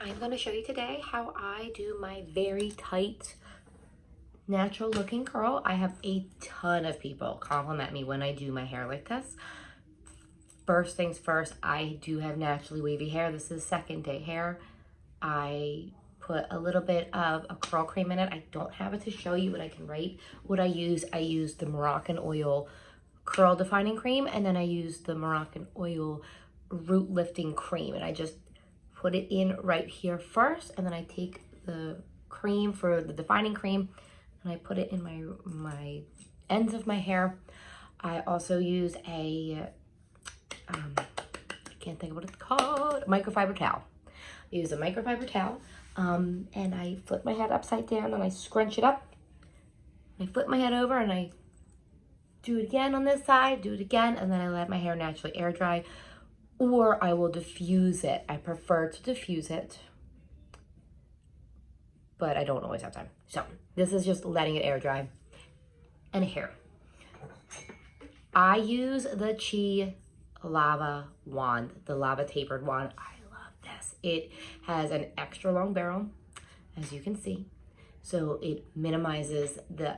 I'm going to show you today how I do my very tight, natural looking curl. I have a ton of people compliment me when I do my hair like this. First things first, I do have naturally wavy hair. This is second day hair. I put a little bit of a curl cream in it. I don't have it to show you, but I can write what I use. I use the Moroccan oil curl defining cream, and then I use the Moroccan oil root lifting cream, and I just put it in right here first, and then I take the cream for the defining cream and I put it in my ends of my hair. I also use a I can't think of what it's called, microfiber towel. I use a microfiber towel, and I flip my head upside down and I scrunch it up. I flip my head over and I do it again on this side, do it again, and then I let my hair naturally air dry, or I will diffuse it. I prefer to diffuse it, but I don't always have time. So this is just letting it air dry. And here, I use the Chi Lava wand, the lava tapered wand. I love this. It has an extra long barrel, as you can see, so it minimizes the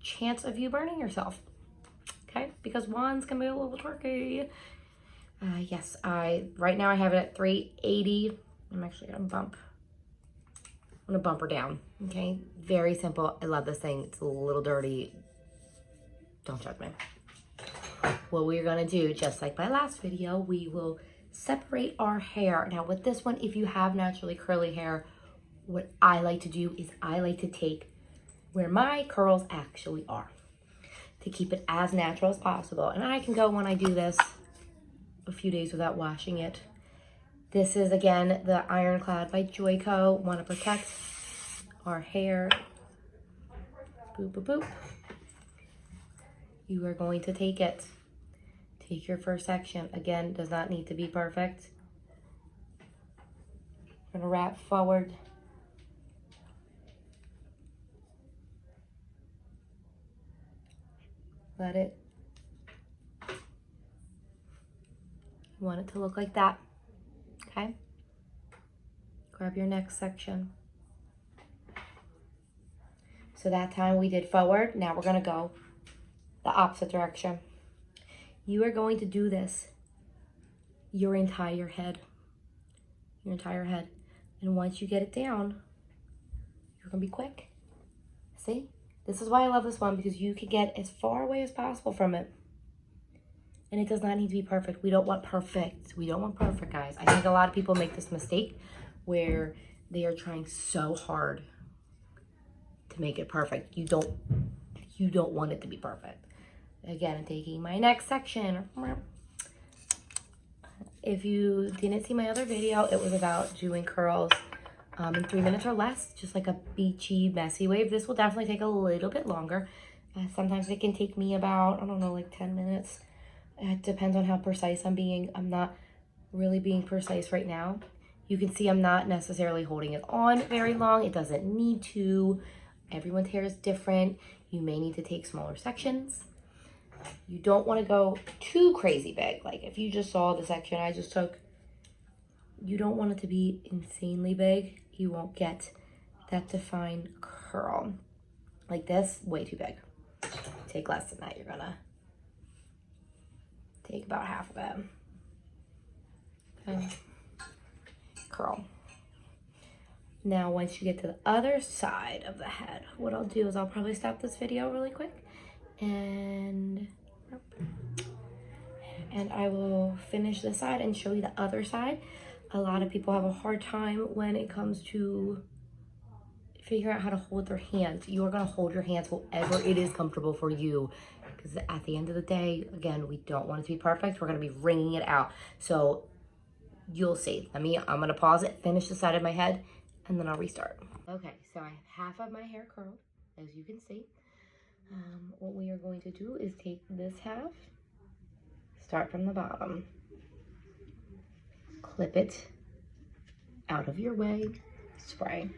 chance of you burning yourself, okay? Because wands can be a little tricky. Yes, right now I have it at 380. I'm actually gonna bump her down, okay? Very simple. I love this thing. It's a little dirty. Don't judge me. What we're gonna do, just like my last video, we will separate our hair. Now with this one, if you have naturally curly hair, what I like to do is I like to take where my curls actually are to keep it as natural as possible. And I can go, when I do this, a few days without washing it. This is, again, the Clad by Joico. Want to protect our hair. Boop, boop, boop. You are going to take it. Take your first section. Again, does not need to be perfect. I'm gonna wrap forward. Let it. You want it to look like that, okay? Grab your next section. So that time we did forward. Now we're gonna go the opposite direction. You are going to do this your entire head. And once you get it down, you're gonna be quick. See? This is why I love this one, because you can get as far away as possible from it. And it does not need to be perfect. We don't want perfect. We don't want perfect, guys. I think a lot of people make this mistake where they are trying so hard to make it perfect. You don't want it to be perfect. Again, I'm taking my next section. If you didn't see my other video, it was about doing curls in 3 minutes or less, just like a beachy, messy wave. This will definitely take a little bit longer. Sometimes it can take me about, I don't know, like 10 minutes. It depends on how precise I'm being. I'm not really being precise right now. You can see I'm not necessarily holding it on very long. It doesn't need to. Everyone's hair is different. You may need to take smaller sections. You don't want to go too crazy big. Like if you just saw the section I just took, you don't want it to be insanely big. You won't get that defined curl. Like this, way too big. Take less than that. You're gonna take about half of it. Okay. Curl. Now, once you get to the other side of the head, what I'll do is I'll probably stop this video really quick and I will finish this side and show you the other side. A lot of people have a hard time when it comes to figuring out how to hold their hands. You are going to hold your hands however it is comfortable for you, because at the end of the day, again, we don't want it to be perfect. We're going to be wringing it out. So you'll see. I'm going to pause it, finish the side of my head, and then I'll restart. Okay, so I have half of my hair curled, as you can see. What we are going to do is take this half, start from the bottom, clip it out of your way, spray.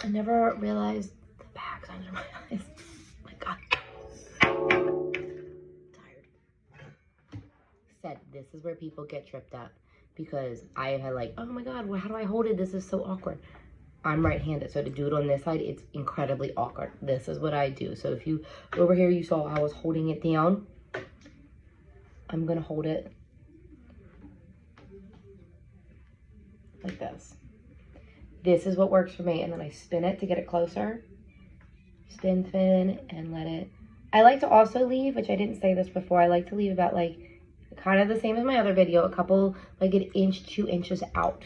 I never realized the bags under my eyes. Oh my God. Tired. Said this is where people get tripped up. because I have had like, oh my God, well, how do I hold it? This is so awkward. I'm right-handed, so to do it on this side, it's incredibly awkward. This is what I do. So if you, over here, you saw I was holding it down. I'm gonna hold it like this. This is what works for me, and then I spin it to get it closer. Spin, spin, and let it. I like to also leave, which I didn't say this before, I like to leave about like, kind of the same as my other video, a couple, like an inch, 2 inches out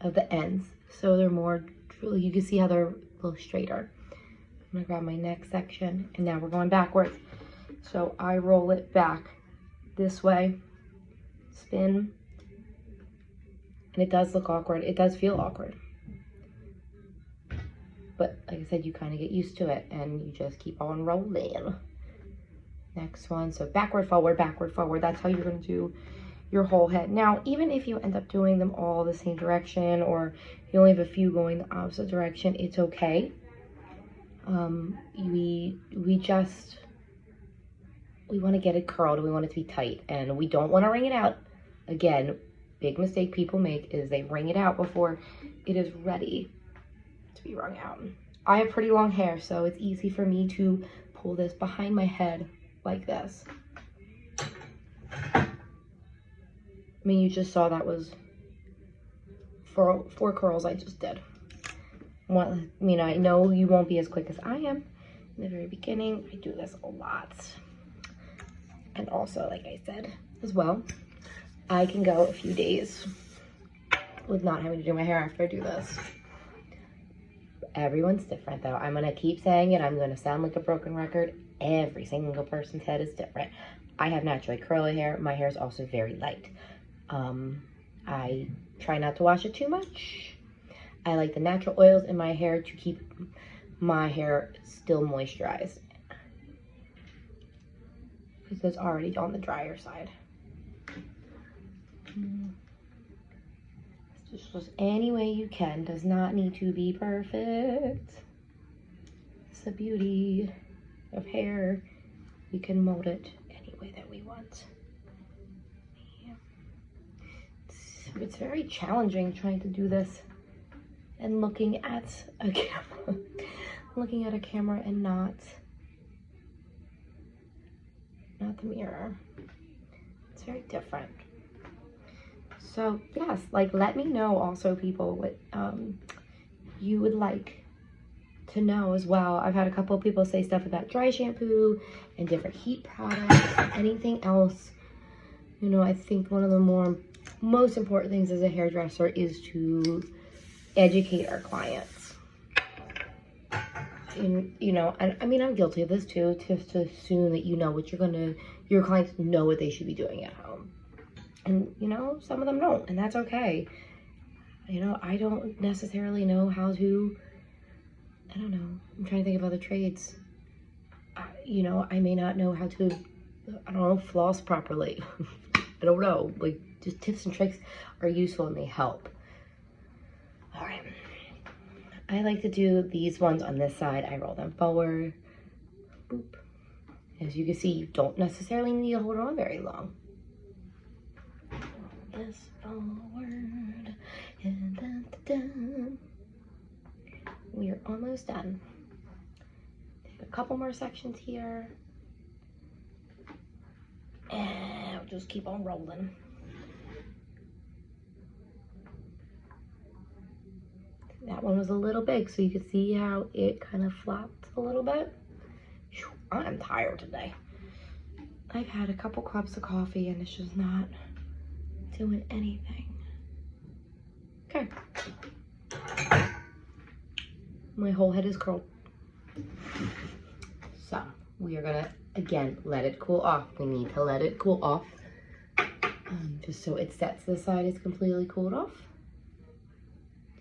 of the ends. So they're more, you can see how they're a little straighter. I'm gonna grab my next section, and now we're going backwards. So I roll it back this way, spin, and it does look awkward. It does feel awkward. But like I said, you kind of get used to it, and you just keep on rolling. Next one, so backward, forward, that's how you're gonna do your whole head. Now, even if you end up doing them all the same direction, or you only have a few going the opposite direction, it's okay. We want to get it curled, we want it to be tight, and we don't want to wring it out. Again, big mistake people make is they wring it out before it is ready to be wrung out. I have pretty long hair, so it's easy for me to pull this behind my head like this. I mean, you just saw that was four curls I just did. I mean, I know you won't be as quick as I am in the very beginning. I do this a lot. And also, like I said as well, I can go a few days with not having to do my hair after I do this. Everyone's different though. I'm gonna keep saying it. I'm gonna sound like a broken record. Every single person's head is different. I have naturally curly hair. My hair is also very light. I try not to wash it too much. I like the natural oils in my hair to keep my hair still moisturized, because it's already on the drier side. Just any way you can. Does not need to be perfect. It's the beauty of hair. We can mold it any way that we want. Yeah. It's very challenging trying to do this and looking at a camera. Looking at a camera and not the mirror. It's very different. So yes, like, let me know also, people, what you would like to know as well. I've had a couple of people say stuff about dry shampoo and different heat products, anything else. You know, I think one of the most important things as a hairdresser is to educate our clients. And, you know, I mean, I'm guilty of this too, just to assume that you know what your clients know what they should be doing at home. And, you know, some of them don't, and that's okay. You know, I don't necessarily know how to, I don't know, I'm trying to think of other trades. You know, I may not know how to, I don't know, floss properly. I don't know, like, just tips and tricks are useful and they help. All right. I like to do these ones on this side. I roll them forward. Boop. As you can see, you don't necessarily need to hold on very long. This forward, and dun, dun, dun. We are almost done. Take a couple more sections here, and we'll just keep on rolling. That one was a little big, so you can see how it kind of flopped a little bit. I'm tired today. I've had a couple cups of coffee and it's just not doing anything. Okay. My whole head is curled. So we are gonna, again, let it cool off. We need to let it cool off. Just so it sets. This side is completely cooled off.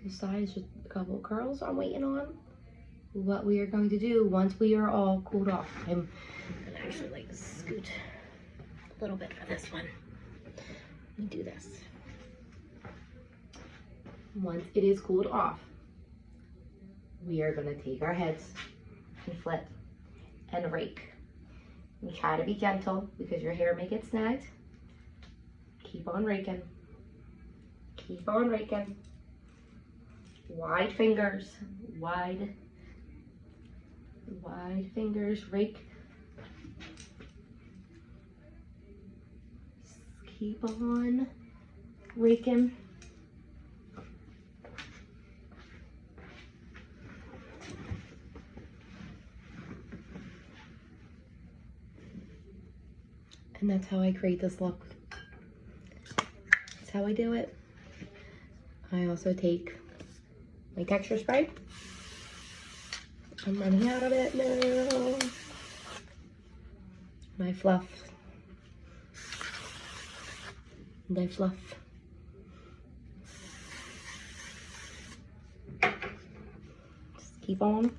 This side is just a couple of curls I'm waiting on. What we are going to do once we are all cooled off. I'm gonna actually like scoot a little bit for this one. Let me do this. Once it is cooled off, we are gonna take our heads and flip and rake. And try to be gentle because your hair may get snagged. Keep on raking. Keep on raking. Wide fingers, wide fingers, rake. Keep on raking. And that's how I create this look. That's how I do it. I also take my texture spray. I'm running out of it now. My fluff. And I fluff. Just keep on.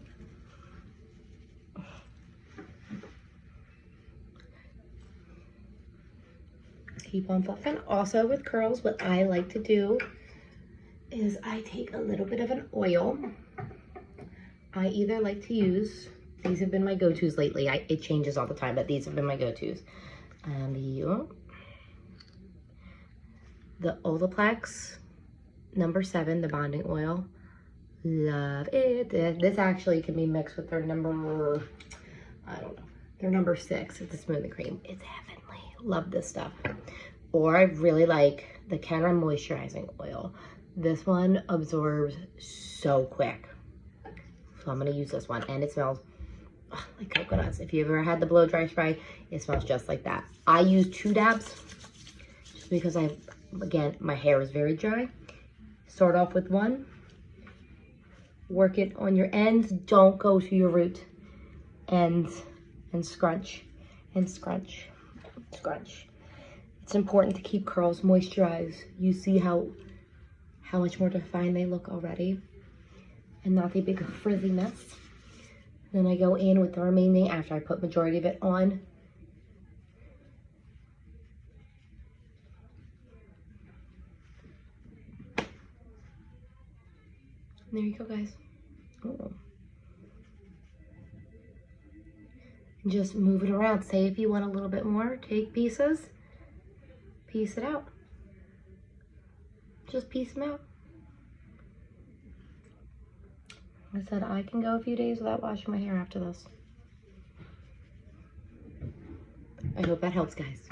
Keep on fluffing. Also with curls, what I like to do is I take a little bit of an oil. I either like to use, these have been my go-tos lately. It changes all the time, but these have been my go-tos. The Olaplex number 7, the bonding oil. Love it. This actually can be mixed with their number, I don't know, their number 6. It's the smoothing cream. It's heavenly. Love this stuff. Or I really like the Kenra moisturizing oil. This one absorbs so quick. So I'm gonna use this one, and it smells like coconuts. If you ever had the blow dry spray, it smells just like that. I use 2 dabs just because again, my hair is very dry. Start off with 1. Work it on your ends. Don't go to your root. And scrunch and scrunch, scrunch. It's important to keep curls moisturized. You see how much more defined they look already, and not the big frizzy mess. Then I go in with the remaining after I put majority of it on. And there you go, guys. Oh. And just move it around. Say if you want a little bit more, take pieces, piece it out. Just piece them out. I said I can go a few days without washing my hair after this. I hope that helps, guys.